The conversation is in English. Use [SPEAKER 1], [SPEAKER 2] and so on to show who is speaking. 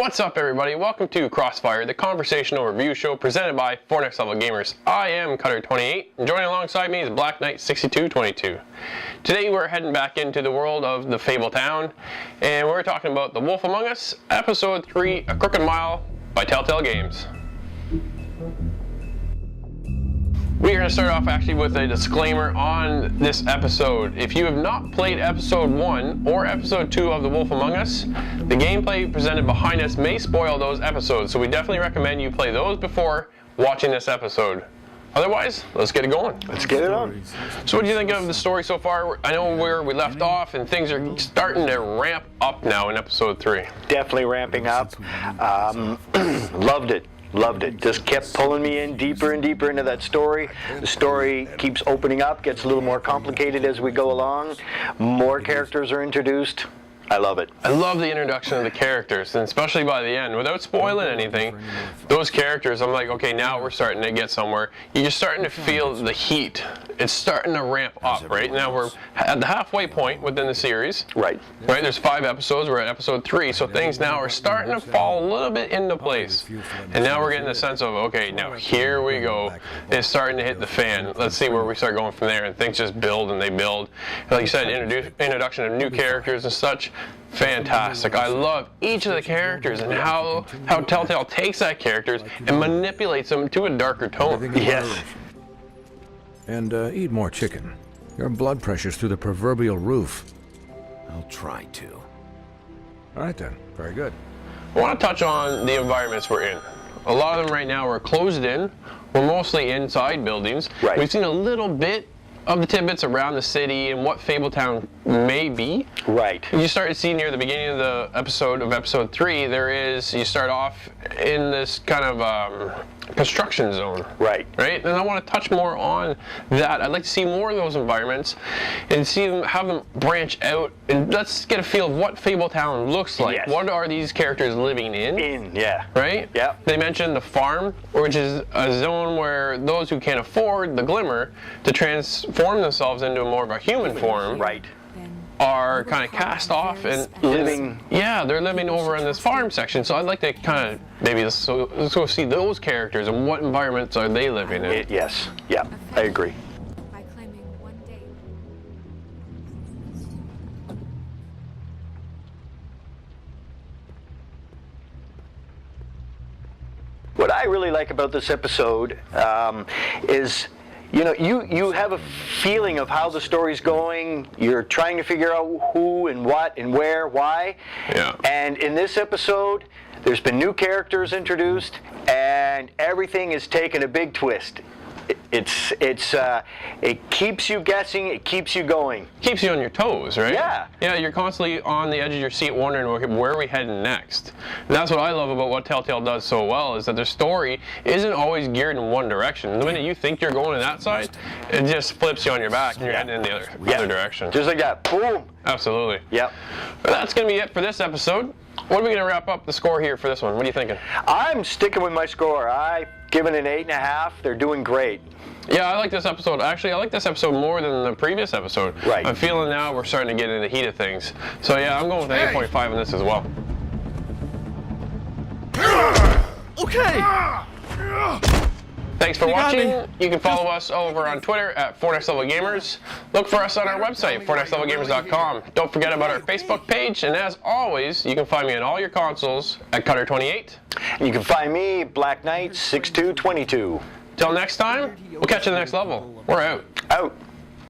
[SPEAKER 1] What's up, everybody? Welcome to CrossFire, the conversational review show presented by 4 Next Level Gamers. I am Cutter28, and joining alongside me is Black Knight 6222. Today we're heading back into the world of the Fable Town, and we're talking about The Wolf Among Us, Episode 3, A Crooked Mile by Telltale Games. We're going to start off actually with a disclaimer on this episode. If you have not played Episode 1 or Episode 2 of The Wolf Among Us, the gameplay presented behind us may spoil those episodes, so we definitely recommend you play those before watching this episode. Otherwise, let's get it going.
[SPEAKER 2] Let's get it on.
[SPEAKER 1] So what do you think of the story so far? I know where we left off, and things are starting to ramp up now in Episode 3.
[SPEAKER 2] Definitely ramping up. Loved it. Loved it. Just kept pulling me in deeper and deeper into that story. The story keeps opening up, gets a little more complicated as we go along. More characters are introduced. I love it.
[SPEAKER 1] I love the introduction of the characters, and especially by the end, without spoiling anything, those characters, I'm like, okay, now we're starting to get somewhere. You're starting to feel the heat. It's starting to ramp up, right? Now we're at the halfway point within the series.
[SPEAKER 2] Right.
[SPEAKER 1] Right, there's 5 episodes, we're at Episode 3, so things now are starting to fall a little bit into place. And now we're getting the sense of, okay, now here we go. It's starting to hit the fan. Let's see where we start going from there, and things just build and they build. And like you said, introduction of new characters and such. Fantastic. I love each of the characters and how Telltale takes that characters and manipulates them to a darker tone.
[SPEAKER 2] Yes.
[SPEAKER 3] And eat more chicken. Your blood pressure's through the proverbial roof.
[SPEAKER 4] I'll try to.
[SPEAKER 3] All right then. Very good.
[SPEAKER 1] I want to touch on the environments we're in. A lot of them right now are closed in. We're mostly inside buildings.
[SPEAKER 2] Right.
[SPEAKER 1] We've seen a little bit of the tidbits around the city and what Fabletown may be.
[SPEAKER 2] Right.
[SPEAKER 1] You start to see near the beginning of the episode of Episode 3, you start off in this kind of construction zone.
[SPEAKER 2] Right.
[SPEAKER 1] Right? And I want to touch more on that. I'd like to see more of those environments and have them branch out, and let's get a feel of what Fabletown looks like.
[SPEAKER 2] Yes.
[SPEAKER 1] What are these characters living in?
[SPEAKER 2] Yeah.
[SPEAKER 1] Right?
[SPEAKER 2] Yeah.
[SPEAKER 1] They mentioned the farm, which is a zone where those who can't afford the glimmer to transform themselves into more of a human form
[SPEAKER 2] Right.
[SPEAKER 1] are kind of cast off and
[SPEAKER 2] Living.
[SPEAKER 1] they're living over in this farm section. So I'd like to kind of maybe let's go see those characters and what environments are they living in.
[SPEAKER 2] Yes. Yeah. I agree.
[SPEAKER 5] By claiming one day.
[SPEAKER 2] What I really like about this episode is, you know, you have a feeling of how the story's going. You're trying to figure out who and what and where, why.
[SPEAKER 1] Yeah.
[SPEAKER 2] And in this episode, there's been new characters introduced, and everything is taken a big twist. It keeps you guessing. It keeps you going.
[SPEAKER 1] Keeps you on your toes, right?
[SPEAKER 2] Yeah.
[SPEAKER 1] Yeah, you're constantly on the edge of your seat wondering, okay, where are we heading next? And that's what I love about what Telltale does so well, is that their story isn't always geared in one direction. The minute you think you're going to that side, it just flips you on your back and you're heading in the other direction.
[SPEAKER 2] Just like that. Boom.
[SPEAKER 1] Absolutely.
[SPEAKER 2] Yep.
[SPEAKER 1] But that's going to be it for this episode. What are we going to wrap up the score here for this one? What are you thinking?
[SPEAKER 2] I'm sticking with my score. I give it an 8.5. They're doing great.
[SPEAKER 1] Yeah, I like this episode. Actually, I like this episode more than the previous episode.
[SPEAKER 2] Right.
[SPEAKER 1] I'm feeling now we're starting to get in the heat of things. So yeah, I'm going with an 8.5 on this as well.
[SPEAKER 4] Okay!
[SPEAKER 1] Thanks for
[SPEAKER 4] You got
[SPEAKER 1] watching.
[SPEAKER 4] me.
[SPEAKER 1] You can follow us over on Twitter at 4 Next Level Gamers. Look for us on our website, 4nextlevelgamers.com. Don't forget about our Facebook page, and as always, you can find me on all your consoles at Cutter28.
[SPEAKER 2] And you can find me, Black Knight 6222.
[SPEAKER 1] Till next time, we'll catch you in the next level. We're out.
[SPEAKER 2] Out.